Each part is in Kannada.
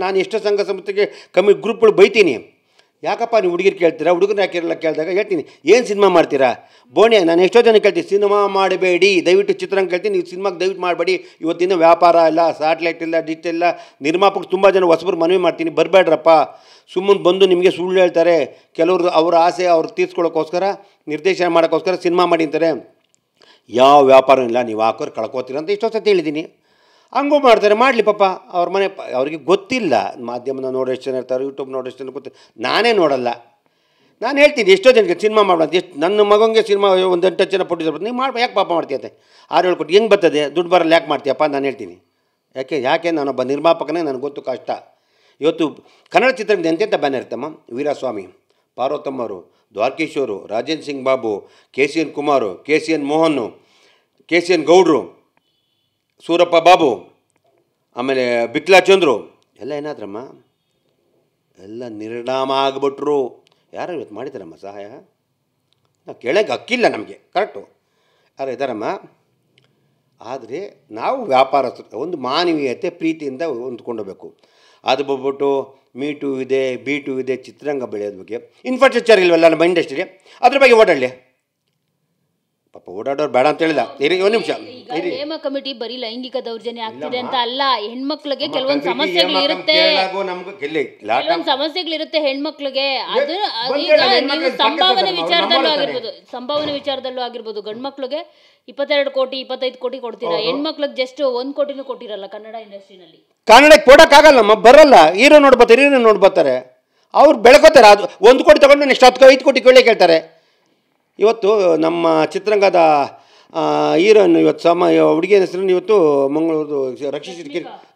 ನಾನು ಎಷ್ಟೋ ಸಂಘ ಸಂಸ್ಥೆಗೆ ಗ್ರೂಪ್ಗಳು ಬೈತೀನಿ, ಯಾಕಪ್ಪ ನೀವು ಹುಡುಗಿರು ಕೇಳ್ತೀರಾ, ಹುಡುಗರು ಯಾಕಿರಲ್ಲ ಕೇಳಿದಾಗ ಹೇಳ್ತೀನಿ, ಏನು ಸಿನಿಮಾ ಮಾಡ್ತೀರಾ ಬೋಣೆ. ನಾನು ಎಷ್ಟೋ ಜನ ಕೇಳ್ತೀನಿ, ಸಿನಿಮಾ ಮಾಡಬೇಡಿ ದಯವಿಟ್ಟು, ಚಿತ್ರರಂಗ ಕೇಳ್ತೀನಿ, ನೀವು ಸಿನಿಮಾಗೆ ದಯವಿಟ್ಟು ಮಾಡಬೇಡಿ, ಇವತ್ತಿನ ವ್ಯಾಪಾರ ಇಲ್ಲ, ಸ್ಯಾಟ್ಲೈಟ್ ಇಲ್ಲ, ಡಿಜಿಟಲ್ ಇಲ್ಲ, ನಿರ್ಮಾಪಕ ತುಂಬ ಜನ ಹೊಸಬರು ಮನವಿ ಮಾಡ್ತೀನಿ, ಬರಬೇಡ್ರಪ್ಪ, ಸುಮ್ಮನೆ ಬಂದು ನಿಮಗೆ ಸುಳ್ಳು ಹೇಳ್ತಾರೆ, ಕೆಲವರು ಅವರ ಆಸೆ ಅವ್ರು ತೀರ್ಸ್ಕೊಳ್ಳೋಕ್ಕೋಸ್ಕರ, ನಿರ್ದೇಶನ ಮಾಡೋಕ್ಕೋಸ್ಕರ ಸಿನಿಮಾ ಮಾಡಿ ಅಂತಾರೆ, ಯಾವ ವ್ಯಾಪಾರ ಇಲ್ಲ, ನೀವು ಹಾಕೋರು ಕಳ್ಕೋತೀರ ಅಂತ ಎಷ್ಟೋ ಸತಿ ಹೇಳಿದ್ದೀನಿ. ಹಂಗೂ ಮಾಡ್ತಾರೆ, ಮಾಡಲಿ ಪಾಪ, ಅವ್ರ ಮನೆ ಅವ್ರಿಗೆ ಗೊತ್ತಿಲ್ಲ, ಮಾಧ್ಯಮನ ನೋಡಿ ಎಷ್ಟು ಜನ ಇರ್ತಾರೆ, ಯೂಟ್ಯೂಬ್ ನೋಡಿ ಎಷ್ಟು ಜನ ಗೊತ್ತಿಲ್ಲ, ನಾನೇ ನೋಡಲ್ಲ. ನಾನು ಹೇಳ್ತೀನಿ ಎಷ್ಟೋ ಜನಕ್ಕೆ ಸಿನಿಮಾ ಮಾಡೋದು, ಎಷ್ಟು ನನ್ನ ಮಗನಿಗೆ ಸಿನಿಮಾ ಒಂದು 8 ಜನ ಪೊಟ್ಟಿದ್ರು, ನೀವು ಮಾಡಿ ಯಾಕೆ ಪಾಪ ಮಾಡ್ತೀಯತ್ತೆ 6-7 ಕೋಟಿ ಹೆಂಗೆ ಬರ್ತದೆ, ದುಡ್ಡು ಬರಲ್ಲ ಯಾಕೆ ಮಾಡ್ತೀಯಪ್ಪ ನಾನು ಹೇಳ್ತೀನಿ. ಯಾಕೆ ನಾನೊಬ್ಬ ನಿರ್ಮಾಪಕನೇ, ನನಗೆ ಗೊತ್ತು ಕಷ್ಟ. ಇವತ್ತು ಕನ್ನಡ ಚಿತ್ರರಂಗದ ಎಂತೆಂಥ ಬ್ಯಾನರ್ ಇರ್ತಮ್ಮ, ವೀರಸ್ವಾಮಿ, ಪಾರ್ವತಮ್ಮವರು, ದ್ವಾರಕೀಶವರು, Rajendra Singh Babu, KCN Kumar, KCN Mohan, KCN ಗೌಡ್ರು, ಸೂರಪ್ಪ ಬಾಬು, ಆಮೇಲೆ ಬಿಕ್ಲಾ ಚಂದ್ರು ಎಲ್ಲ ಏನಾದ್ರಮ್ಮ, ಎಲ್ಲ ನಿರ್ನಾಮ ಆಗಿಬಿಟ್ರು. ಯಾರು ಇವತ್ತು ಮಾಡಿದಾರಮ್ಮ ಸಹಾಯ, ನಾವು ಕೇಳೋಕ್ಕೆ ಹಕ್ಕಿಲ್ಲ ನಮಗೆ, ಕರೆಕ್ಟು, ಯಾರು ಇದ್ದಾರಮ್ಮ. ಆದರೆ ನಾವು ವ್ಯಾಪಾರಸ್ಥರು ಒಂದು ಮಾನವೀಯತೆ ಪ್ರೀತಿಯಿಂದ ಹೊಂದ್ಕೊಂಡೋಗ್ಬೇಕು. ಅದು ಬಿಟ್ಬಿಟ್ಟು Me2 ಇದೆ, B2 ಇದೆ, ಚಿತ್ರರಂಗ ಬೆಳೆಯೋದ್ರ ಬಗ್ಗೆ ಇನ್ಫ್ರಾಸ್ಟ್ರಕ್ಚರ್ ಇಲ್ವಲ್ಲ ನಮ್ಮ ಇಂಡಸ್ಟ್ರಿಗೆ, ಅದ್ರ ಬಗ್ಗೆ ಓಡಾಡಲಿ. ಪಾಪ ಓಡಾಡೋರು ಬೇಡ ಅಂತ ಹೇಳಿಲ್ಲ. ಒಂದು ನಿಮಿಷ, ಹೇಮ ಕಮಿಟಿ ಬರೀ ಲೈಂಗಿಕ ದೌರ್ಜನ್ಯ ಆಗ್ತಿದೆ ಅಂತ ಅಲ್ಲ, ಹೆಣ್ಮಕ್ಳಿಗೆ ಕೆಲವೊಂದು ಸಮಸ್ಯೆಗಳಿರುತ್ತೆ, ಹೆಣ್ಮಕ್ಳಿಗೆ. ಅದು ಈಗ ನೀವು ಸಂಭಾವನೆ ವಿಚಾರದಲ್ಲೂ ಆಗಿರ್ಬೋದು, ಗಂಡು ಮಕ್ಳಿಗೆ 22 ಕೋಟಿ 25 ಕೋಟಿ ಕೊಡ್ತೀರಾ, ಹೆಣ್ಮಕ್ಳಿಗೆ ಜಸ್ಟ್ 1 ಕೋಟಿನೂ ಕೊಟ್ಟಿರಲ್ಲ ಕನ್ನಡ ಇಂಡಸ್ಟ್ರಿನಲ್ಲಿ. ಕನ್ನಡಕ್ಕೆ ಕೊಡೋಕ್ಕಾಗಲ್ಲಮ್ಮ, ಬರಲ್ಲ, ಹೀರೋ ನೋಡ್ಬರ್ತಾರೆ, ಅವ್ರು ಬೆಳ್ಕೋತಾರೆ. ಅದು 1 ಕೋಟಿ ತೊಗೊಂಡು ನೆಕ್ಸ್ಟ್ 5 ಕೋಟಿ ಕೇಳ್ತಾರೆ. ಇವತ್ತು ನಮ್ಮ ಚಿತ್ರರಂಗದ ಹೀರೋಯಿನ್ ಇವತ್ತು ಹುಡುಗಿಯ ಹೆಸರನ್ನು ಇವತ್ತು ಮಂಗಳೂರು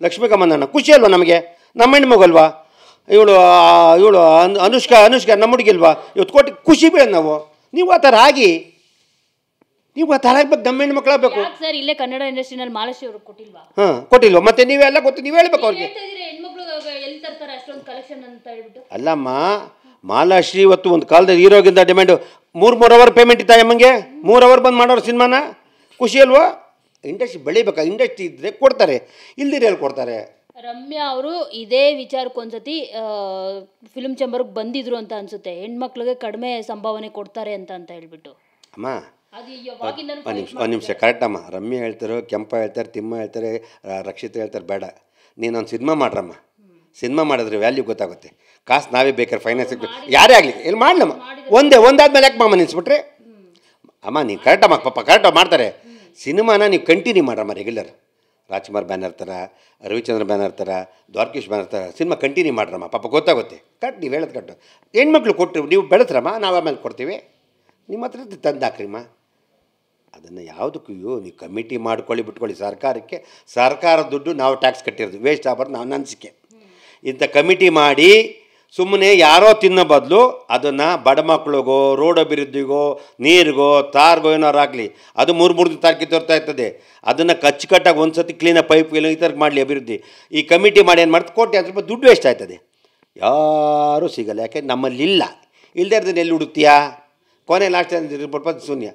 ಲಕ್ಷ್ಮೀಕಮಂದಣ್ಣ, ಖುಷಿ ಅಲ್ವಾ ನಮಗೆ, ನಮ್ಮ ಹೆಣ್ಮಗಲ್ವಾ ಇವಳು ಅನುಷ್ಕಾ ನಮ್ಮ ಹುಡುಗಿಲ್ವಾ, ಇವತ್ತು ಕೋಟಿ ಖುಷಿ ಬೇಡ ನಾವು. ನೀವು ಆ ಥರ ಆಗಿ, ನೀವು ಆ ಥರ ಆಗ್ಬೇಕು, ನಮ್ಮ ಹೆಣ್ಣು ಮಕ್ಕಳಾಗಬೇಕು ಸರ್. ಇಲ್ಲೇ ಕನ್ನಡ ಇಂಡಸ್ಟ್ರಿನಲ್ಲಿ ಮಾಲಾಶ್ರೀ ಅವ್ರಿಗೆ ಕೊಟ್ಟಿಲ್ವಾ? ಕೊಟ್ಟಿಲ್ವಾ, ಮತ್ತೆ ನೀವೆಲ್ಲ ಗೊತ್ತು, ನೀವು ಹೇಳ್ಬೇಕು ಅವ್ರಿಗೆ. ಅಲ್ಲಮ್ಮ, ಮಾಲಾಶ್ರೀ ಇವತ್ತು ಒಂದು ಕಾಲದಲ್ಲಿ ಹೀರೋಗಿಂದ ಡಿಮ್ಯಾಂಡು 3 ಅವರ್ ಪೇಮೆಂಟ್ ಇತ್ತ ಅಮ್ಮಂಗೆ, 3 ಅವರ್ ಬಂದು ಮಾಡೋರು ಸಿನಿಮಾನ, ಖುಷಿ ಅಲ್ವಾ? ಇಂಡಸ್ಟ್ರಿ ಬೆಳಿಬೇಕಾ, ಇಂಡಸ್ಟ್ರಿ ಇದ್ದರೆ ಕೊಡ್ತಾರೆ, ಇಲ್ದಿರ ಎಲ್ಲಿ ಕೊಡ್ತಾರೆ. ರಮ್ಯಾ ಅವರು ಇದೇ ವಿಚಾರಕ್ಕೊಂದ್ಸತಿ ಫಿಲ್ಮ್ ಚೇಂಬರ್ಗೆ ಬಂದಿದ್ರು ಅಂತ ಅನ್ಸುತ್ತೆ, ಹೆಣ್ಮಕ್ಳಿಗೆ ಕಡಿಮೆ ಸಂಭಾವನೆ ಕೊಡ್ತಾರೆ ಅಂತ ಹೇಳ್ಬಿಟ್ಟು. ಅಮ್ಮ ಒಂದು ನಿಮಿಷ ಕರೆಕ್ಟಮ್ಮ, ರಮ್ಯಾ ಹೇಳ್ತಾರೆ, ಕೆಂಪ ಹೇಳ್ತಾರೆ, ತಿಮ್ಮ ಹೇಳ್ತಾರೆ, ರಕ್ಷಿತ ಹೇಳ್ತಾರೆ, ಬೇಡ ನೀನೊಂದು ಸಿನಿಮಾ ಮಾಡ್ರಮ್ಮ, ಸಿನಿಮಾ ಮಾಡಿದ್ರೆ ವ್ಯಾಲ್ಯೂ ಗೊತ್ತಾಗುತ್ತೆ, ಕಾಸು ನಾವೇ ಬೇಕಾದ್ರೆ ಫೈನಾನ್ಸ್ ಯಾರೇ ಆಗಲಿ ಇಲ್ಲಿ ಮಾಡಲಮ್ಮ, ಒಂದಾದ್ಮೇಲೆ ಯಾಕೆ ಮಾಮ ನಿಲ್ಲಿಸ್ಬಿಟ್ರೆ ಅಮ್ಮ, ನೀವು ಕರೆಕ್ಟಮ್ಮ, ಪಾಪ ಕರೆಕ್ಟಾಗಿ ಮಾಡ್ತಾರೆ. ಸಿನಿಮಾನ ನೀವು ಕಂಟಿನ್ಯೂ ಮಾಡ್ರಮ್ಮ, ರೆಗ್ಯುಲರ್ ರಾಜ್ಕುಮಾರ್ ಬ್ಯಾನರ್ ಥರ, ರವಿಚಂದ್ರ ಬ್ಯಾನರ್ ಥರ, ದ್ವಾರಕೀಶ್ ಬ್ಯಾನರ್ ಥರ ಸಿನಿಮಾ ಕಂಟಿನ್ಯೂ ಮಾಡ್ರಮ್ಮ, ಪಾಪ ಗೊತ್ತಾಗುತ್ತೆ. ಕರೆಕ್ಟ್, ನೀವು ಹೇಳೋದು ಕರೆಕ್ಟು. ಹೆಣ್ಮಕ್ಳು ಕೊಟ್ಟು ನೀವು ಬೆಳೆಸ್ರಮ್ಮ, ನಾವು ಆಮೇಲೆ ಕೊಡ್ತೀವಿ, ನಿಮ್ಮ ಹತ್ರ ತಂದು ಹಾಕ್ರಿಮ್ಮ. ಅದನ್ನು ಯಾವುದಕ್ಕೂ ನೀವು ಕಮಿಟಿ ಮಾಡ್ಕೊಳ್ಳಿ ಬಿಟ್ಕೊಳ್ಳಿ, ಸರ್ಕಾರ ದುಡ್ಡು ನಾವು ಟ್ಯಾಕ್ಸ್ ಕಟ್ಟಿರೋದು ವೇಸ್ಟ್ ಆಗ್ಬಾರ್ದು ನಾವು ಅನಿಸಿಕೆ. ಇಂಥ ಕಮಿಟಿ ಮಾಡಿ ಸುಮ್ಮನೆ ಯಾರೋ ತಿನ್ನೋ ಬದಲು ಅದನ್ನು ಬಡ ಮಕ್ಳಿಗೋ, ರೋಡ್ ಅಭಿವೃದ್ಧಿಗೋ, ನೀರಿಗೋ, ತಾರ್ಗೋ ಏನಾರು ಆಗಲಿ, ಅದು 3 ತಾರೀಕಿಗೆ ತೋರ್ತಾ ಇರ್ತದೆ, ಅದನ್ನು ಕಚ್ಕಟ್ಟಾಗಿ ಒಂದು ಸತಿ ಕ್ಲೀನಾಗಿ ಪೈಪ್ ಈ ಥರ ಮಾಡಲಿ ಅಭಿವೃದ್ಧಿ. ಈ ಕಮಿಟಿ ಮಾಡಿ ಏನು ಮಾಡ್ತಾರೆ, ₹1,00,000 ದುಡ್ಡು ವೇಸ್ಟ್ ಆಯ್ತದೆ, ಯಾರೂ ಸಿಗಲ್ಲ. ಯಾಕೆ ನಮ್ಮಲ್ಲಿ ಇಲ್ಲ, ಇಲ್ಲದೇ ಇರೋದನ್ನ ಎಲ್ಲಿ ಹುಡುಕ್ತೀಯಾ, ಕೊನೆ ಲಾಸ್ಟ್ ರಿಪೋರ್ಟ್ ಶೂನ್ಯ.